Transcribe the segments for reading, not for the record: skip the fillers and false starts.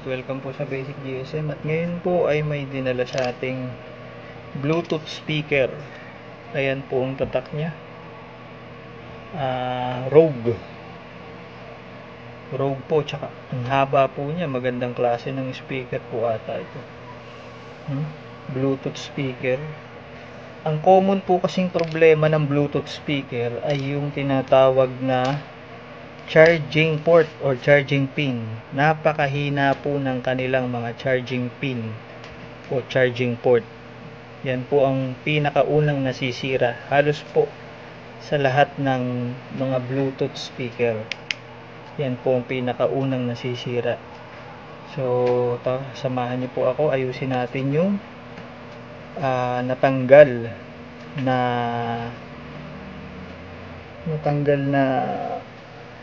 welcome po sa Basic GSM. At ngayon po ay may dinala sa ating Bluetooth speaker. Ayan po ang tatak niya. Rogue po, tsaka ang haba po niya. Magandang klase ng speaker po ata ito. Bluetooth speaker. Ang common po kasing problema ng Bluetooth speaker ay yung tinatawag na charging port or charging pin. Napakahina po ng kanilang mga charging pin o charging port. Yan po ang pinakaunang nasisira halos po sa lahat ng mga Bluetooth speaker. Yan po ang pinakaunang nasisira. So samahan niyo po ako, ayusin natin yung natanggal na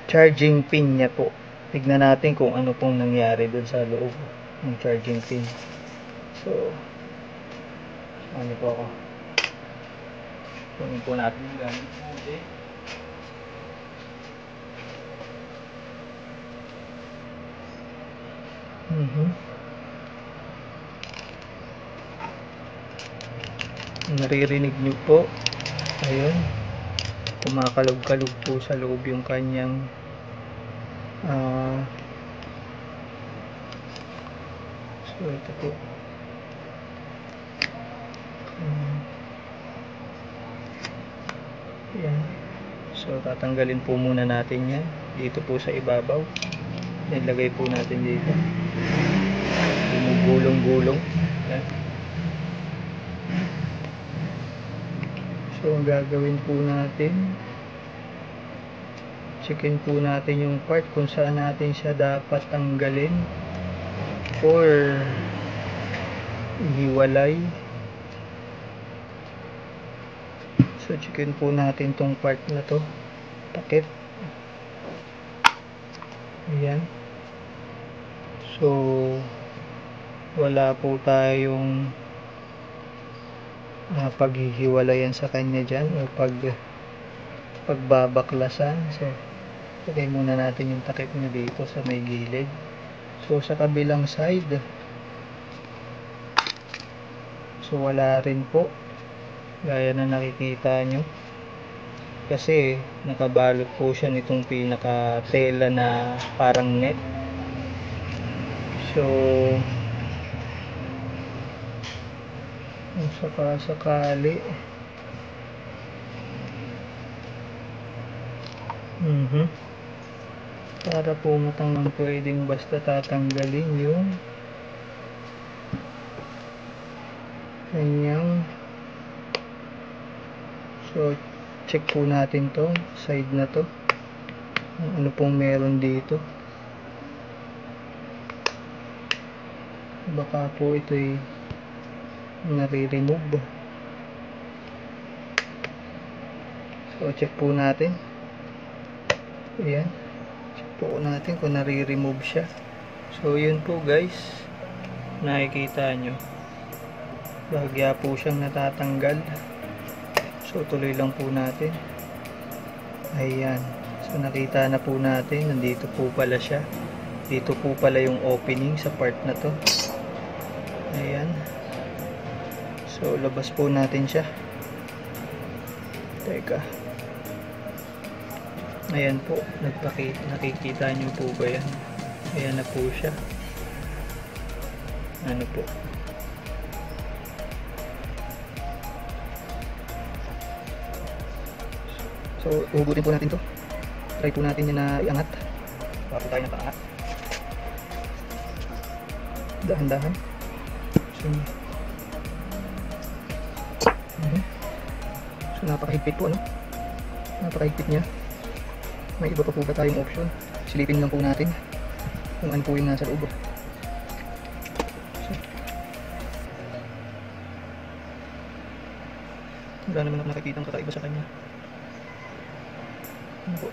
charging pin niya po. Tignan natin kung ano pong nangyari doon sa loob ng charging pin. So, ano po ako? Kunin po natin yung gamit po. Naririnig nyo po. Ayun. Kumakalog-kalog po sa loob yung kanyang so ito po yan. So tatanggalin po muna natin yan dito po sa ibabaw. Nilagay po natin dito, gumugulong-gulong yan. So ang gagawin po natin, checkin po natin yung part kung saan natin siya dapat tanggalin or hiwalay. So checkin po natin tong part na to, takip. Ayan. So wala po tayong paghihiwalayan sa kanya dyan o pagbabaklasan. So lagay muna natin yung takip niya dito sa may gilid. So sa kabilang side, so wala rin po, gaya na nakikita nyo, kasi nakabalot po siya nitong pinaka tela na parang net. So kung sakali para po matanggal, pwedeng basta tatanggalin yung kanyang. So check po natin to side na to, ano pong meron dito. Baka po ito'y nare-remove. So check po natin. Ayan, check po natin kung nare-remove siya. So yun po guys, nakikita nyo, bahagya po siyang natatanggal. So tuloy lang po natin. Ayan, so nakita na po natin, nandito po pala siya. Dito po pala yung opening sa part na to. Ayan. So labas po natin siya. Teka. Ayan po, nakikita nyo po ba yan? Ayan na po siya. Ano po? So uhugutin po natin to. Try po natin yun na iangat. Baka po tayo na paangat. Dahan-dahan. So napakahigpit po, ano? Napakahigpit niya. May iba pa po ba tayong option? Silipin lang po natin kung ano po yung nasa loob. So, wala naman ako nakikita ang kakaiba sa kanya. Ano po?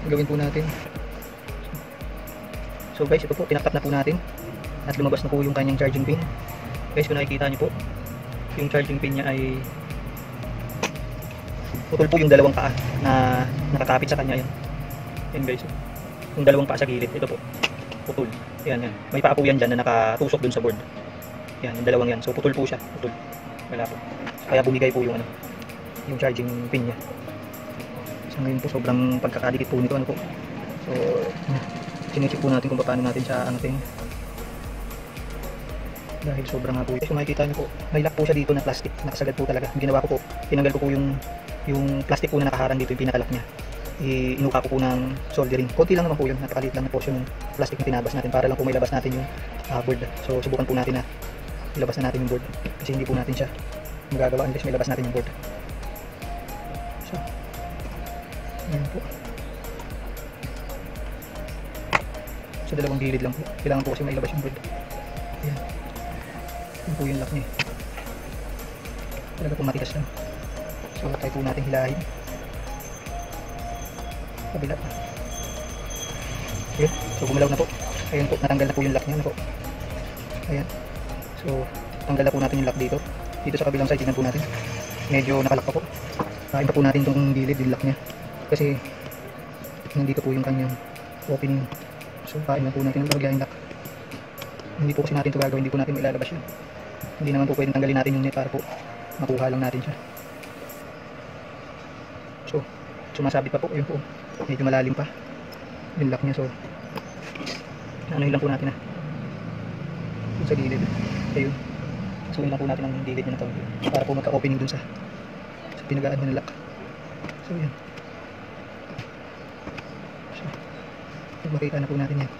Gawin po natin. So guys, ito po, tinakap na po natin at lumabas na po yung kanyang charging pin. Guys, kung nakikita nyo po, yung charging pin niya ay putol po yung dalawang paa na nakakapit sa kanya. Yan guys, yung dalawang paa sa gilid, ito po, putol. Yan. May paa po yan dyan na nakatusok dun sa board. Yan, yung dalawang yan. So putol po siya, putol. Wala po. Kaya bumigay po yung yung charging pin niya. So ngayon po sobrang pagkakadikit po nito, po. So sinecheck po natin kung paano natin siya dahil sobrang nga po ito. So makikita niyo po, may lock po siya dito na plastic, nakasagad po talaga. Ang ginawa ko po, tinanggal ko po yung plastic po na nakaharang dito, yung pinakalock niya. Inuka ko po ng soldering. Konti lang naman po yun, napakaliit lang na portion ng plastic na tinabas natin para lang po may labas natin yung board. So subukan po natin na ilabas na natin yung board kasi hindi po natin siya magagawa unless may labas natin yung board. So ayan po, sa dalawang gilid lang po, kailangan po kasi may labas yung board. Ayan, yun po yung lock niya. Talaga po matigas lang. So try po natin hilahin kabila pa. Ayan, so gumalaw na po. Ayan po, natanggal na po yung lock niya, po. Ayan, so tanggal na po natin yung lock dito. Dito sa kabilang side, tingnan po natin, medyo nakalock pa po. Iba po natin itong gilid, yung lock niya, kasi nandito po yung kanyang opening. So kain na po natin ang lagyan lock. Hindi po kasi natin ito gagawin, hindi po natin mailalabas yun. Hindi naman po pwedeng tanggalin natin yung net para po makuha lang natin siya. So sumasabit pa po, yun po, medyo malalim pa yung lock niya. So ano lang po natin dun sa gilid, ayun, so lang po natin ang gilid niya na to para po magka-opening dun sa pinagaan na lock. So yan, so makita na po natin yan.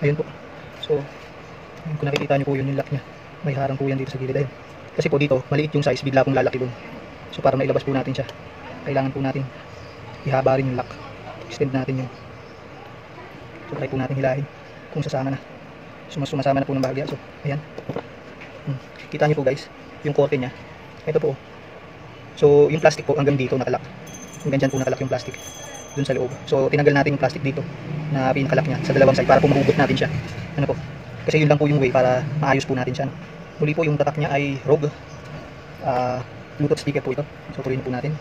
Ayun po, so kung nakikita nyo po yun, yung lock niya, may harang po yan dito sa gilid. Ayun, kasi po dito maliit yung size, bigla pong lalaki dun. So para mailabas po natin siya, kailangan po natin ihaba rin yung lock, extend natin yun. So try po natin hilahin kung sasama na, sumasama na po ng bahagya. So ayan, kita nyo po guys, yung korte nya, ito po. So yung plastic po hanggang dito nakalock, hanggang dyan po nakalock yung plastic dun sa loob. So tinanggal natin yung plastic dito na pinakalock nya sa dalawang side para po mahugot natin siya, ano po, kasi yun lang po yung way para maayos po natin siya, no? Muli po yung tatak nya ay Rogue Bluetooth speaker po ito. So tuloy na po natin.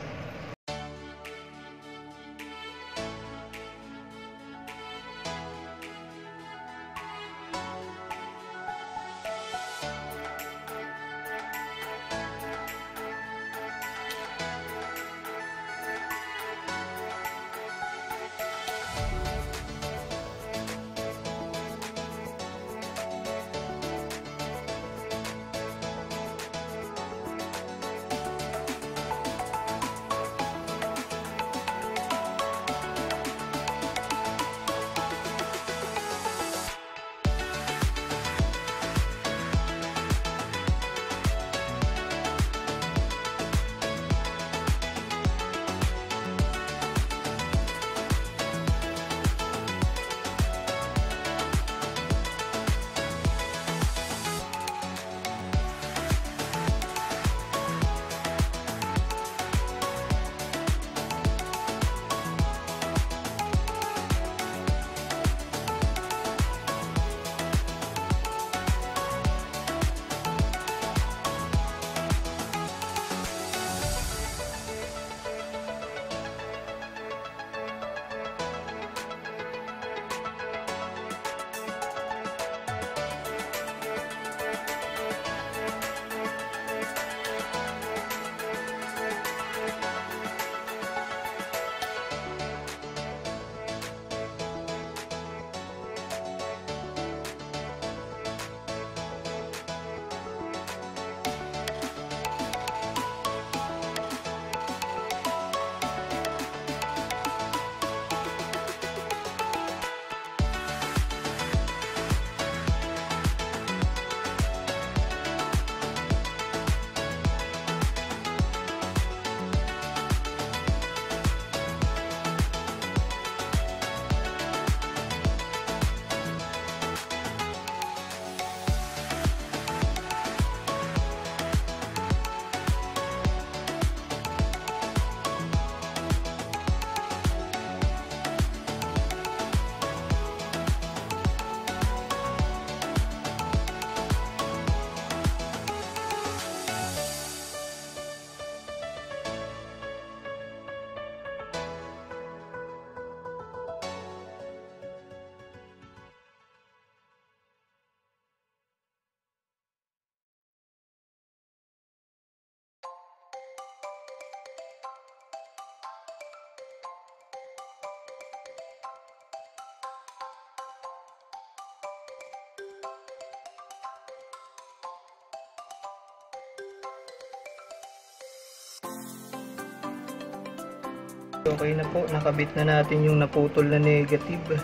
Okay na po, nakabit na natin yung naputol na negative.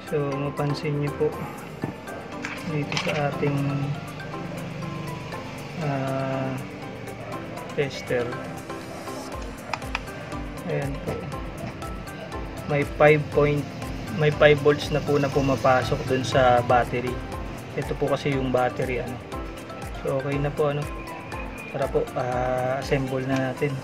So mapansin nyo po dito sa ating tester, ayan po, may 5 volts na po na pumapasok dun sa battery. Ito po kasi yung battery ano. So okay na po ano. Tara po, assemble na natin.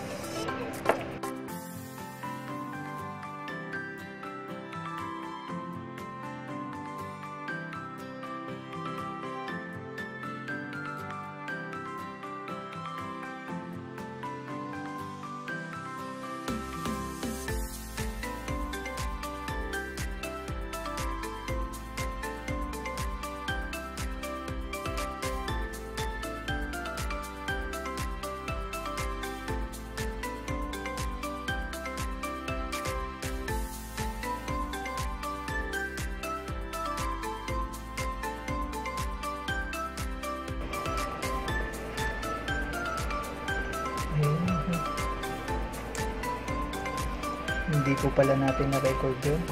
Hindi po pala natin na-record yun.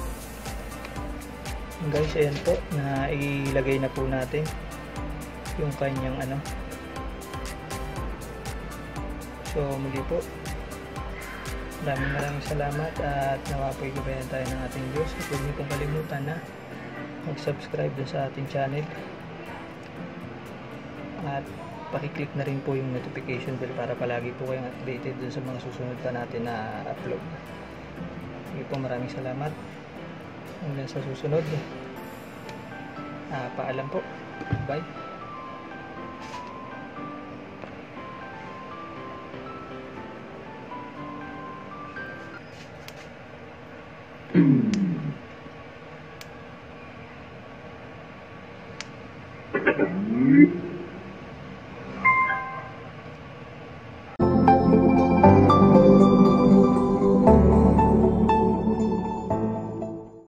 Guys, ayan po, na ilagay na po natin yung kanyang ano. So muli po, maraming salamat at nawa po igabayan tayo ng ating Diyos. At huwag niyo pong kalimutan na mag-subscribe dun sa ating channel at pakiclick na rin po yung notification bell para palagi po kayong updated dun sa mga susunod pa natin na upload. Sige po, maraming salamat. Hanggang sa susunod. Paalam po. Bye.